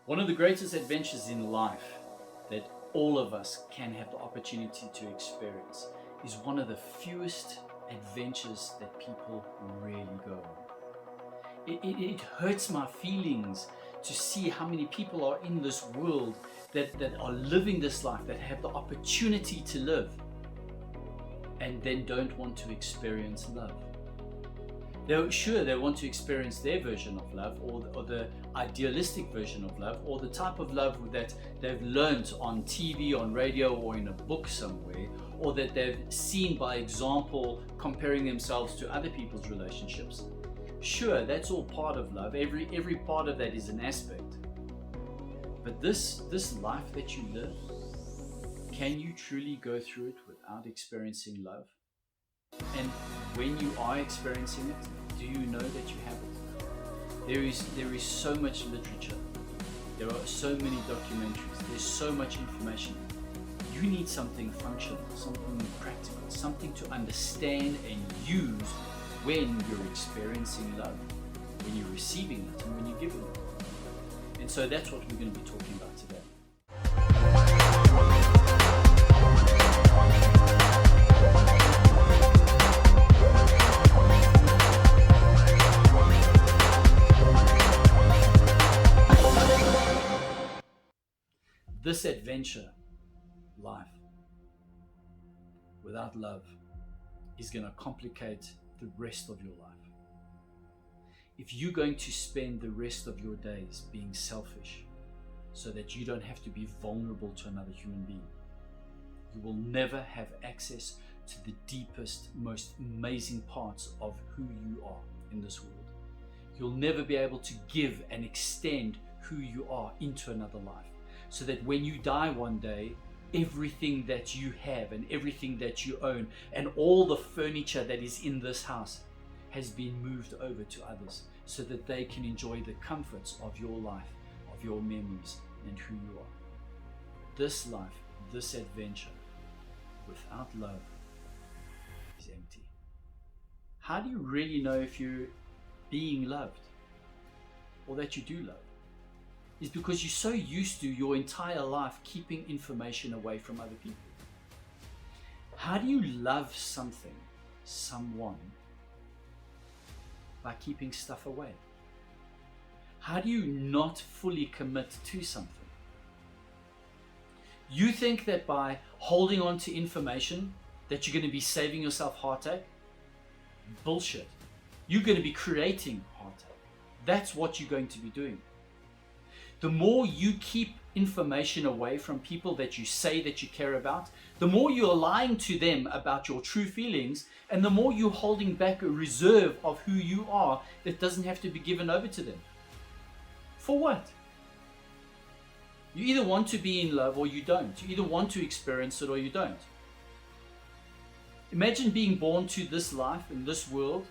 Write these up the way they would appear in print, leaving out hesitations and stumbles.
One of the greatest adventures in life that all of us can have the opportunity to experience is one of the fewest adventures that people really go on. It hurts my feelings to see how many people are in this world that are living this life, that have the opportunity to live, and then don't want to experience love. They want to experience their version of love, or the idealistic version of love, or the type of love that they've learned on TV, on radio, or in a book somewhere, or that they've seen by example comparing themselves to other people's relationships. Sure, that's all part of love. Every part of that is an aspect. But this life that you live, can you truly go through it without experiencing love? And when you are experiencing it, do you know that you have it? There is so much literature. There are so many documentaries. There's so much information. You need something functional, something practical, something to understand and use when you're experiencing love, when you're receiving it, and when you're giving it. And so that's what we're going to be talking about today. This adventure life without love is going to complicate the rest of your life. If you're going to spend the rest of your days being selfish so that you don't have to be vulnerable to another human being, you will never have access to the deepest, most amazing parts of who you are in this world. You'll never be able to give and extend who you are into another life, so that when you die one day, everything that you have and everything that you own and all the furniture that is in this house has been moved over to others, so that they can enjoy the comforts of your life, of your memories, and who you are. This life, this adventure, without love, is empty. How do you really know if you're being loved, or that you do love? Is because you're so used to your entire life keeping information away from other people. How do you love something, someone, by keeping stuff away? How do you not fully commit to something? You think that by holding on to information that you're going to be saving yourself heartache? Bullshit. You're going to be creating heartache. That's what you're going to be doing. The more you keep information away from people that you say that you care about, the more you're lying to them about your true feelings, and the more you're holding back a reserve of who you are that doesn't have to be given over to them. For what? You either want to be in love or you don't. You either want to experience it or you don't. Imagine being born to this life in this world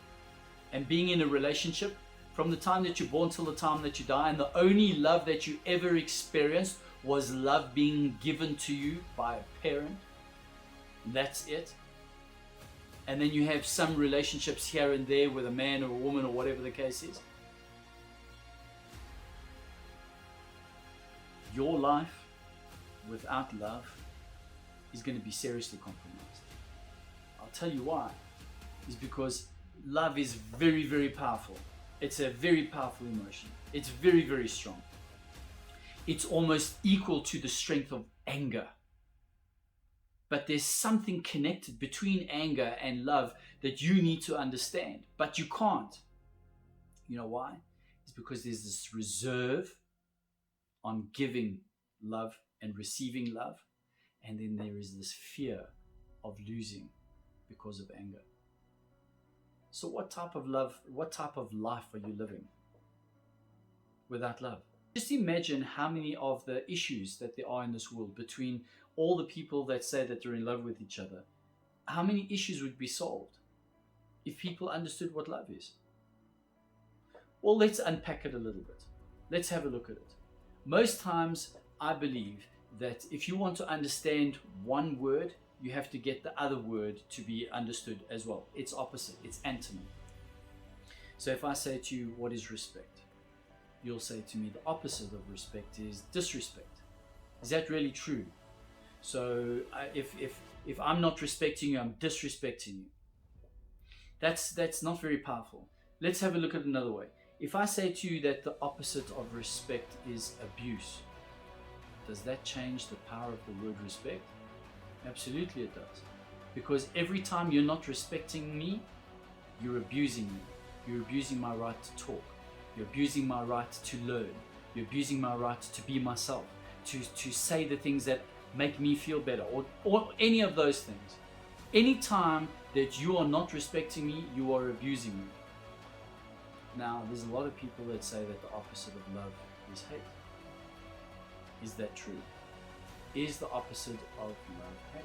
and being in a relationship from the time that you're born till the time that you die, and the only love that you ever experienced was love being given to you by a parent. That's it. And then you have some relationships here and there with a man or a woman or whatever the case is. Your life without love is going to be seriously compromised. I'll tell you why. It's because love is very, very powerful. It's a very powerful emotion. It's very, very strong. It's almost equal to the strength of anger. But there's something connected between anger and love that you need to understand, but you can't. You know why? It's because there's this reserve on giving love and receiving love, and then there is this fear of losing because of anger. So what type of love, what type of life are you living without love? Just imagine how many of the issues that there are in this world between all the people that say that they're in love with each other. How many issues would be solved if people understood what love is? Well, let's unpack it a little bit. Let's have a look at it. Most times, I believe that if you want to understand one word, you have to get the other word to be understood as well. It's opposite, it's antonym. So if I say to you, what is respect? you'll say to me the opposite of respect is disrespect. Is that really true? So if I'm not respecting you, I'm disrespecting you. That's not very powerful. Let's have a look at another way. If I say to you that the opposite of respect is abuse, does that change the power of the word respect? Absolutely it does. Because every time you're not respecting me, you're abusing me. You're abusing my right to talk. You're abusing my right to learn. You're abusing my right to be myself, to say the things that make me feel better, or any of those things. Anytime that you are not respecting me, you are abusing me. Now, there's a lot of people that say that the opposite of love is hate. Is that true? Is the opposite of love hate?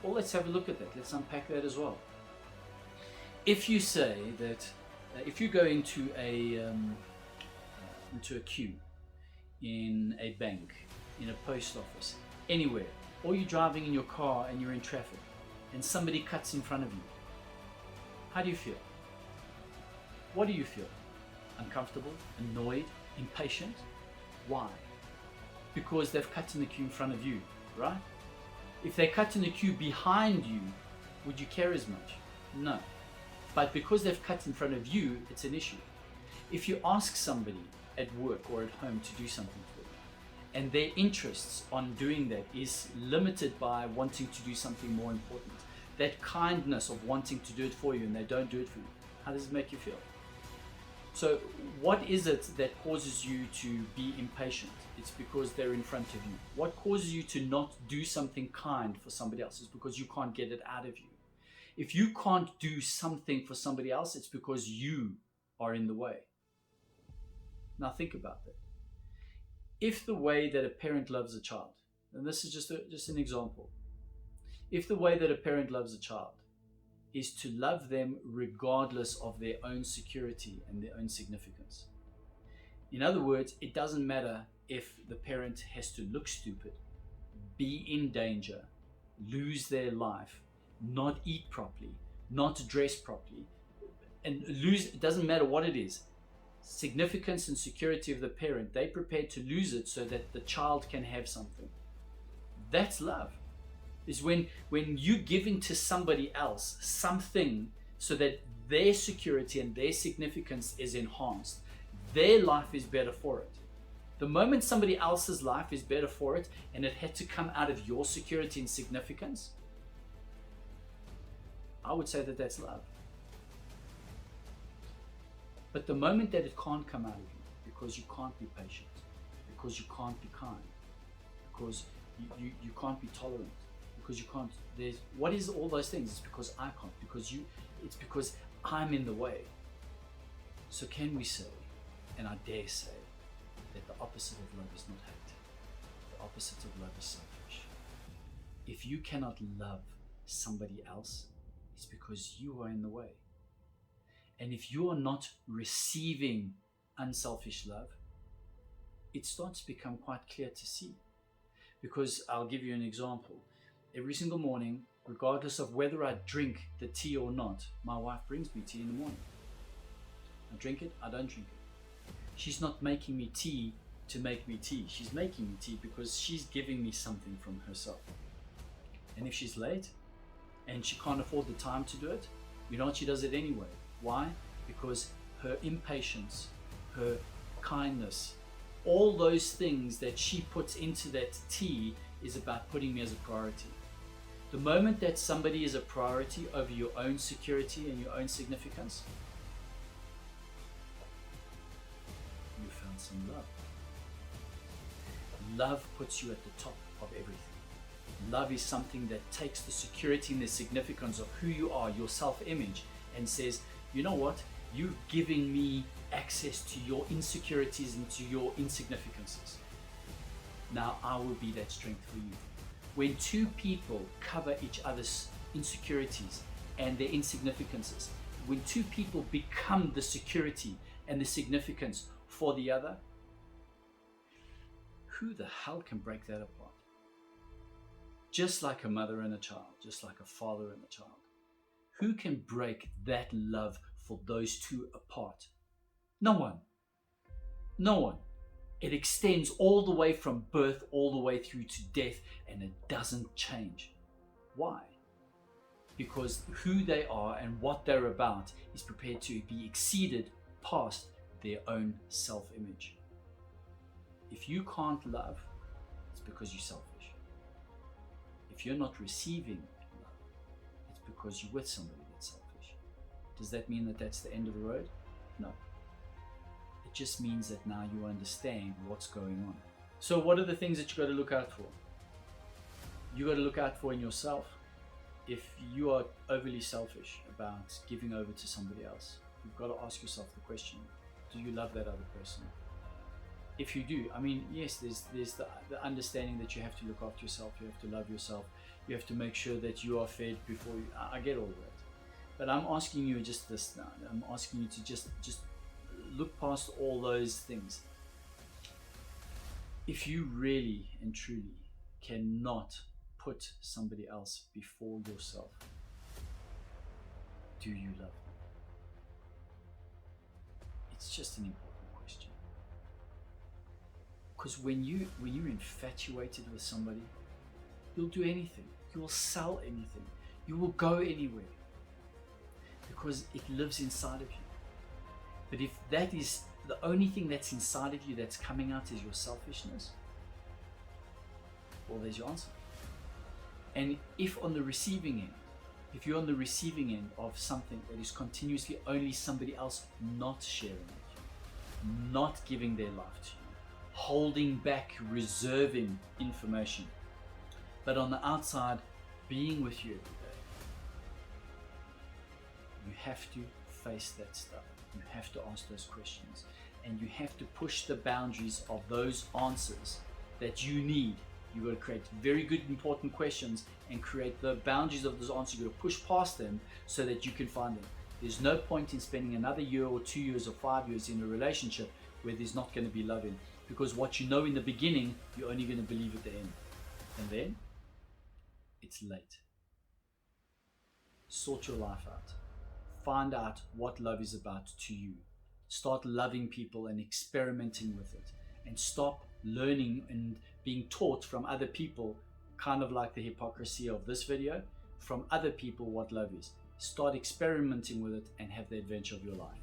Well, let's have a look at that. Let's unpack that as well. If you say that, if you go into a queue in a bank, in a post office, anywhere, or you're driving in your car and you're in traffic, and somebody cuts in front of you, how do you feel? What do you feel? Uncomfortable, annoyed, impatient? Why? Because they've cut in the queue in front of you, right? If they cut in the queue behind you, would you care as much? No. But because they've cut in front of you, it's an issue. If you ask somebody at work or at home to do something for you, and their interests on doing that is limited by wanting to do something more important, that kindness of wanting to do it for you and they don't do it for you, how does it make you feel? So what is it that causes you to be impatient? It's because they're in front of you. What causes you to not do something kind for somebody else is because you can't get it out of you. If you can't do something for somebody else, it's because you are in the way. Now think about that. If the way that a parent loves a child, and this is just an example, if the way that a parent loves a child is to love them regardless of their own security and their own significance. In other words, it doesn't matter if the parent has to look stupid, be in danger, lose their life, not eat properly, not dress properly, and lose, it doesn't matter what it is. Significance and security of the parent, they're prepared to lose it so that the child can have something. That's love. Is when you give into somebody else something so that their security and their significance is enhanced. Their life is better for it. The moment somebody else's life is better for it and it had to come out of your security and significance, I would say that that's love. But the moment that it can't come out of you because you can't be patient, because you can't be kind, because you can't be tolerant, because you can't, what is all those things? It's because I can't, it's because I'm in the way. So can we say, and I dare say, that the opposite of love is not hate. The opposite of love is selfish. If you cannot love somebody else, it's because you are in the way. And if you are not receiving unselfish love, it starts to become quite clear to see. Because I'll give you an example. Every single morning, regardless of whether I drink the tea or not, my wife brings me tea in the morning. I drink it, I don't drink it. She's not making me tea to make me tea. She's making me tea because she's giving me something from herself. And if she's late and she can't afford the time to do it, you know what, she does it anyway. Why? Because her impatience, her kindness, all those things that she puts into that tea is about putting me as a priority. The moment that somebody is a priority over your own security and your own significance, you found some love. Love puts you at the top of everything. Love is something that takes the security and the significance of who you are, your self-image, and says, you know what? You're giving me access to your insecurities and to your insignificances. Now I will be that strength for you. When two people cover each other's insecurities and their insignificances, when two people become the security and the significance for the other, who the hell can break that apart? Just like a mother and a child, just like a father and a child. Who can break that love for those two apart? No one. No one. It extends all the way from birth all the way through to death, and it doesn't change. Why? Because who they are and what they're about is prepared to be exceeded past their own self-image. If you can't love, it's because you're selfish. If you're not receiving love, it's because you're with somebody that's selfish. Does that mean that that's the end of the road? No. It just means that now you understand what's going on. So what are the things that you got to look out for? You got to look out for in yourself. If you are overly selfish about giving over to somebody else, you've got to ask yourself the question, do you love that other person? If you do, I mean, yes, there's the understanding that you have to look after yourself, you have to love yourself, you have to make sure that you are fed before you, I get all that. But I'm asking you just this now. I'm asking you to just look past all those things. If you really and truly cannot put somebody else before yourself, do you love them? It's just an important question. Because when you're infatuated with somebody, you'll do anything. You will sell anything. You will go anywhere. Because it lives inside of you. But if that is the only thing that's inside of you that's coming out is your selfishness, well, there's your answer. And if on the receiving end, if you're on the receiving end of something that is continuously only somebody else not sharing with you, not giving their life to you, holding back, reserving information, but on the outside being with you every day, you have to face that stuff. You have to ask those questions, and you have to push the boundaries of those answers that you need. You've got to create very good, important questions and create the boundaries of those answers. You've got to push past them so that you can find them. There's no point in spending another year or 2 years or 5 years in a relationship where there's not going to be love in, because what you know in the beginning, you're only going to believe at the end. And then it's late. Sort your life out. Find out what love is about to you. Start loving people and experimenting with it. And stop learning and being taught from other people, kind of like the hypocrisy of this video, from other people what love is. Start experimenting with it and have the adventure of your life.